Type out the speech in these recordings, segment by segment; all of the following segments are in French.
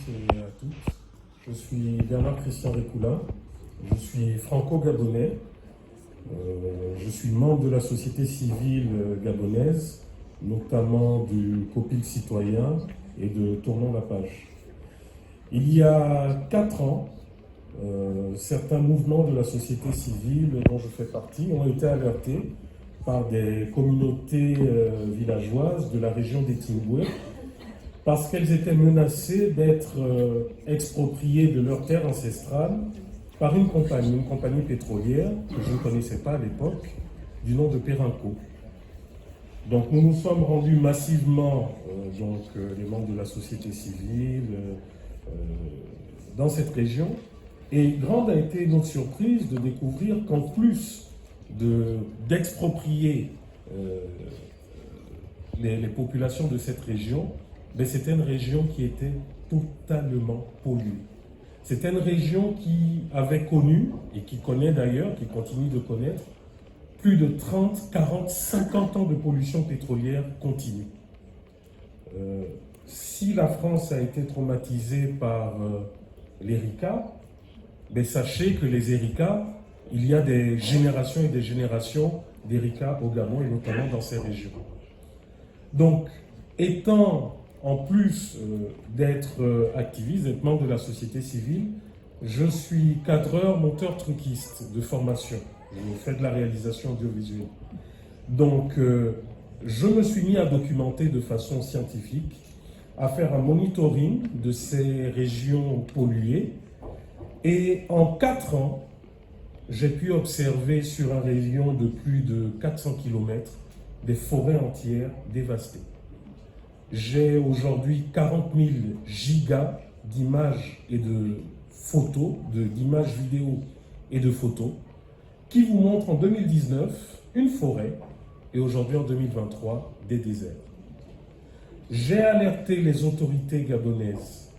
et à toutes. Je suis Bernard Christian Récoula, je suis franco-gabonais, je suis membre de la société civile gabonaise, notamment du COPIL citoyen et de Tournons la page. Il y a 4 ans, certains mouvements de la société civile dont je fais partie ont été alertés par des communautés villageoises de la région des Tingoué parce qu'elles étaient menacées d'être expropriées de leurs terres ancestrales par une compagnie pétrolière que je ne connaissais pas à l'époque, du nom de Perenco. Donc nous nous sommes rendus massivement, les membres de la société civile, dans cette région, et grande a été notre surprise de découvrir qu'en plus d'exproprier les populations de cette région, mais c'était une région qui était totalement polluée. C'était une région qui avait connu, et qui connaît d'ailleurs, qui continue de connaître, plus de 30, 40, 50 ans de pollution pétrolière continue. Si la France a été traumatisée par l'Erika, mais sachez que les Erika, il y a des générations et des générations d'Erika au Gabon, et notamment dans ces régions. Donc, étant en plus d'être activiste, d'être membre de la société civile, je suis cadreur, monteur truquiste de formation. Je fais de la réalisation audiovisuelle. Donc, je me suis mis à documenter de façon scientifique, à faire un monitoring de ces régions polluées. Et en 4 ans, j'ai pu observer sur un rayon de plus de 400 km des forêts entières dévastées. J'ai aujourd'hui 40 000 gigas d'images et de photos, d'images vidéo et de photos, qui vous montrent en 2019 une forêt et aujourd'hui en 2023 des déserts. J'ai alerté les autorités gabonaises,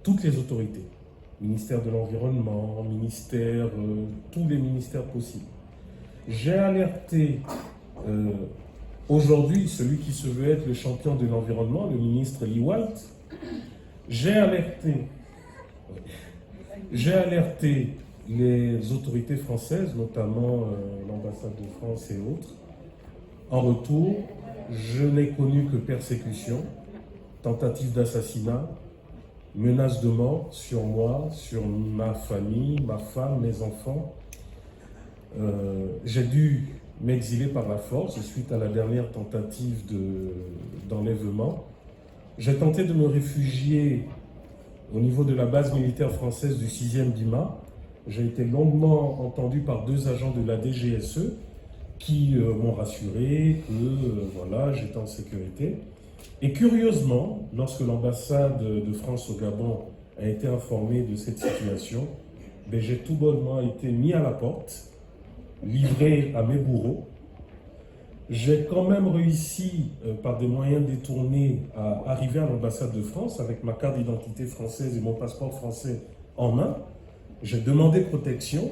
toutes les autorités, ministère de l'Environnement, tous les ministères possibles. J'ai alerté aujourd'hui celui qui se veut être le champion de l'environnement, le ministre Liwalt. J'ai alerté les autorités françaises, notamment l'ambassade de France et autres. En retour, je n'ai connu que persécution, tentative d'assassinat, menaces de mort sur moi, sur ma famille, ma femme, mes enfants. J'ai dû m'exiler par la force suite à la dernière tentative d'enlèvement. J'ai tenté de me réfugier au niveau de la base militaire française du 6e BIMA. J'ai été longuement entendu par 2 agents de la DGSE qui m'ont rassuré que voilà, j'étais en sécurité. Et curieusement, lorsque l'ambassade de France au Gabon a été informée de cette situation, j'ai tout bonnement été mis à la porte, livré à mes bourreaux. J'ai quand même réussi, par des moyens détournés, à arriver à l'ambassade de France avec ma carte d'identité française et mon passeport français en main. J'ai demandé protection.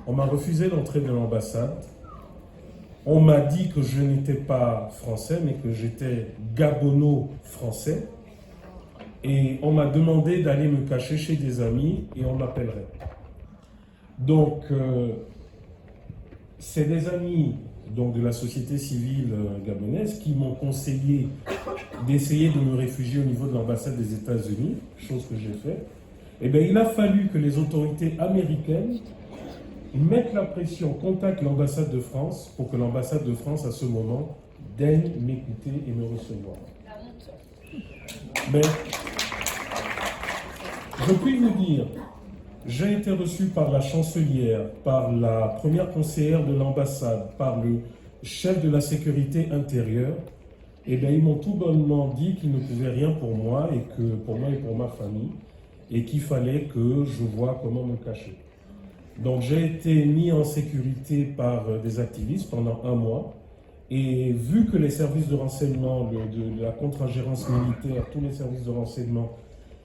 On m'a refusé l'entrée de l'ambassade. On m'a dit que je n'étais pas français, mais que j'étais gabono-français. Et on m'a demandé d'aller me cacher chez des amis et on m'appellerait. Donc, c'est des amis de la société civile gabonaise qui m'ont conseillé d'essayer de me réfugier au niveau de l'ambassade des États-Unis, chose que j'ai fait. Eh bien, il a fallu que les autorités américaines mettent la pression, contactent l'ambassade de France pour que l'ambassade de France, à ce moment, daigne m'écouter et me recevoir. Mais je puis vous dire, j'ai été reçu par la chancelière, par la première conseillère de l'ambassade, par le chef de la sécurité intérieure. Et bien, ils m'ont tout bonnement dit qu'ils ne pouvaient rien pour moi, et que pour moi et pour ma famille, et qu'il fallait que je voie comment me cacher. Donc j'ai été mis en sécurité par des activistes pendant 1 mois, et vu que les services de renseignement, de la contre-ingérence militaire, tous les services de renseignement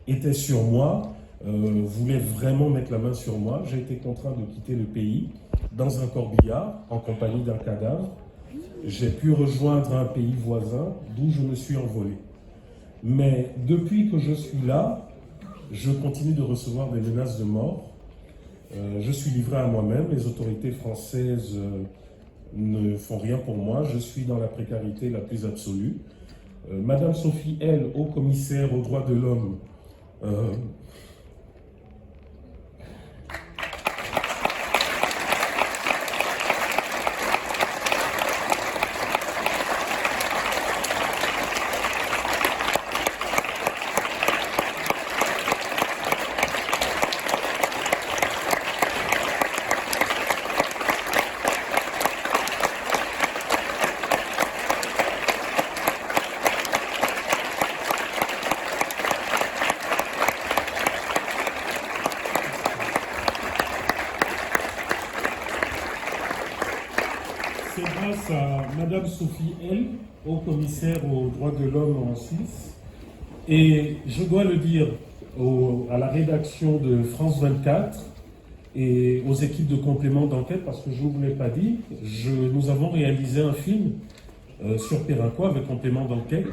étaient sur moi, voulaient vraiment mettre la main sur moi, j'ai été contraint de quitter le pays dans un corbillard en compagnie d'un cadavre. J'ai pu rejoindre un pays voisin d'où je me suis envolé. Mais depuis que je suis là, je continue de recevoir des menaces de mort. Je suis livré à moi-même, les autorités françaises ne font rien pour moi, je suis dans la précarité la plus absolue. Madame Sophie L, haut commissaire aux droits de l'homme, c'est grâce à Madame Sophie L, haut commissaire aux droits de l'homme en Suisse. Et je dois le dire à la rédaction de France 24 et aux équipes de complément d'enquête, parce que je ne vous l'ai pas dit, nous avons réalisé un film sur Périnco avec complément d'enquête,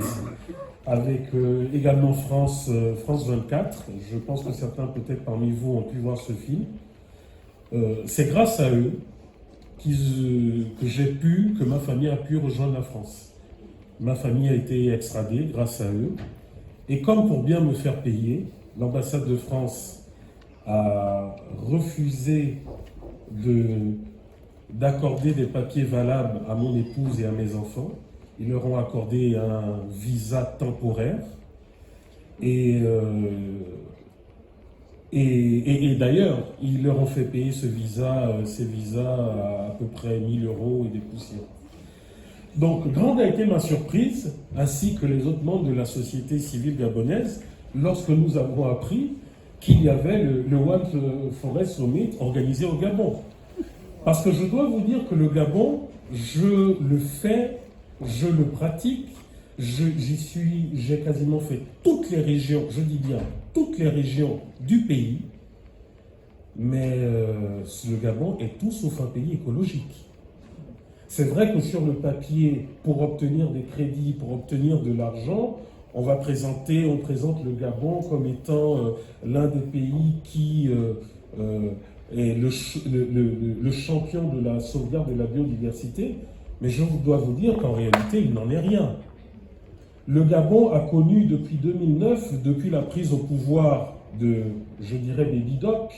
avec également France 24. Je pense que certains peut-être parmi vous ont pu voir ce film. C'est grâce à eux que ma famille a pu rejoindre la France. Ma famille a été extradée grâce à eux. Et comme pour bien me faire payer, l'ambassade de France a refusé d'accorder des papiers valables à mon épouse et à mes enfants. Ils leur ont accordé un visa temporaire. Et d'ailleurs, ils leur ont fait payer ces visas à peu près 1000 € et des poussières. Donc, grande a été ma surprise, ainsi que les autres membres de la société civile gabonaise, lorsque nous avons appris qu'il y avait le World Forest Summit organisé au Gabon. Parce que je dois vous dire que le Gabon, je le fais, je le pratique, j'ai quasiment fait toutes les régions, je dis bien toutes les régions du pays, mais le Gabon est tout sauf un pays écologique. C'est vrai que sur le papier, pour obtenir des crédits, pour obtenir de l'argent, on présente le Gabon comme étant l'un des pays qui est le champion de la sauvegarde de la biodiversité, mais je dois vous dire qu'en réalité, il n'en est rien. Le Gabon a connu depuis 2009, depuis la prise au pouvoir de, je dirais, Baby Doc,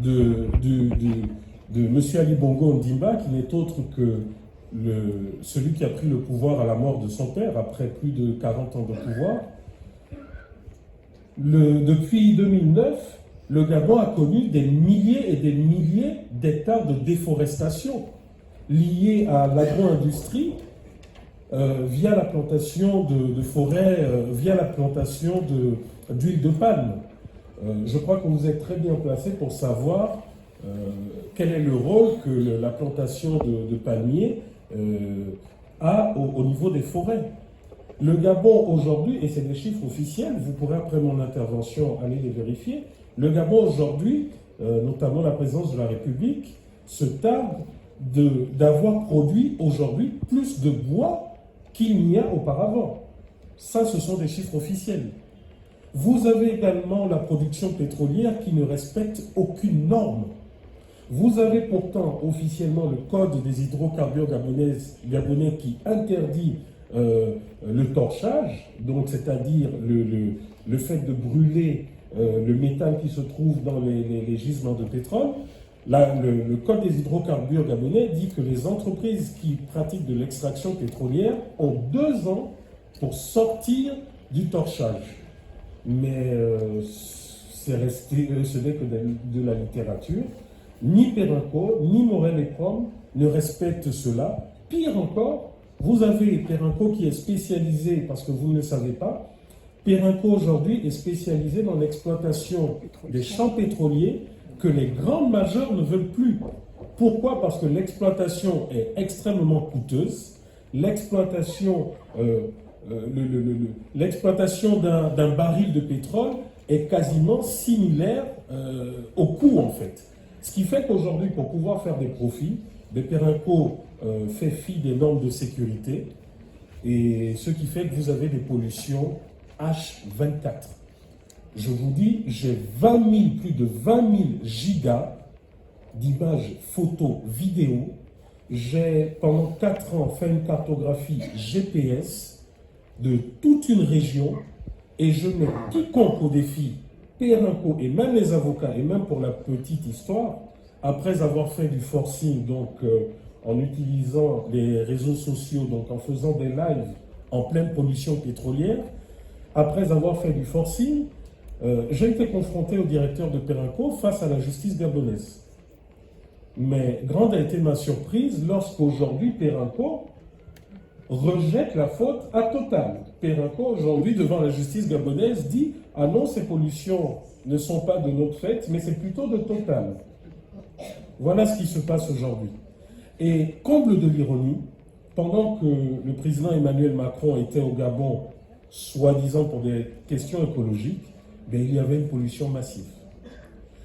de M. Ali Bongo Ondimba, qui n'est autre que celui qui a pris le pouvoir à la mort de son père, après plus de 40 ans de pouvoir. Depuis 2009, le Gabon a connu des milliers et des milliers d'hectares de déforestation liés à l'agro-industrie, via la plantation de forêts, via la plantation d'huile de palme. Je crois que vous êtes très bien placé pour savoir quel est le rôle que la plantation de palmiers a au niveau des forêts. Le Gabon aujourd'hui, et c'est des chiffres officiels, vous pourrez après mon intervention aller les vérifier, le Gabon aujourd'hui, notamment la présidence de la République, se targue d'avoir produit aujourd'hui plus de bois qu'il n'y a auparavant. Ça, ce sont des chiffres officiels. Vous avez également la production pétrolière qui ne respecte aucune norme. Vous avez pourtant officiellement le code des hydrocarbures gabonais qui interdit le torchage, donc c'est-à-dire le fait de brûler le métal qui se trouve dans les gisements de pétrole. Le code des hydrocarbures gabonais dit que les entreprises qui pratiquent de l'extraction pétrolière ont 2 ans pour sortir du torchage. Mais ce n'est que de la littérature. Ni Périnco, ni Morel et Prom ne respectent cela. Pire encore, vous avez Périnco qui est spécialisé, parce que vous ne le savez pas, Périnco aujourd'hui est spécialisé dans l'exploitation des champs pétroliers que les grands majeurs ne veulent plus. Pourquoi? Parce que l'exploitation est extrêmement coûteuse. L'exploitation d'un baril de pétrole est quasiment similaire au coût, en fait. Ce qui fait qu'aujourd'hui, pour pouvoir faire des profits, Périnco fait fi des normes de sécurité, et ce qui fait que vous avez des pollutions H24. Je vous dis, j'ai plus de 20 000 gigas d'images, photos, vidéos. J'ai, pendant 4 ans, fait une cartographie GPS de toute une région et je mets quiconque au défi, Périnco et même les avocats, et même pour la petite histoire, après avoir fait du forcing, donc en utilisant les réseaux sociaux, donc en faisant des lives en pleine pollution pétrolière, après avoir fait du forcing, j'ai été confronté au directeur de Périnco face à la justice gabonaise. Mais grande a été ma surprise lorsqu'aujourd'hui Périnco rejette la faute à Total. Périnco aujourd'hui devant la justice gabonaise dit « Ah non, ces pollutions ne sont pas de notre fait, mais c'est plutôt de Total ». Voilà ce qui se passe aujourd'hui. Et comble de l'ironie, pendant que le président Emmanuel Macron était au Gabon, soi-disant pour des questions écologiques, ben, il y avait une pollution massive.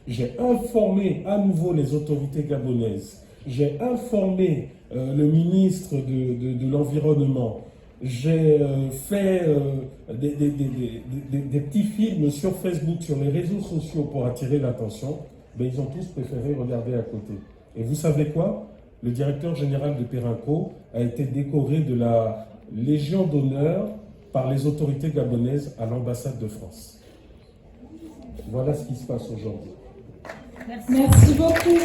J'ai informé à nouveau les autorités gabonaises, j'ai informé le ministre de l'Environnement, j'ai fait des petits films sur Facebook, sur les réseaux sociaux pour attirer l'attention, ben, ils ont tous préféré regarder à côté. Et vous savez quoi? Le directeur général de Périnco a été décoré de la Légion d'honneur par les autorités gabonaises à l'ambassade de France. Voilà ce qui se passe aujourd'hui. Merci beaucoup.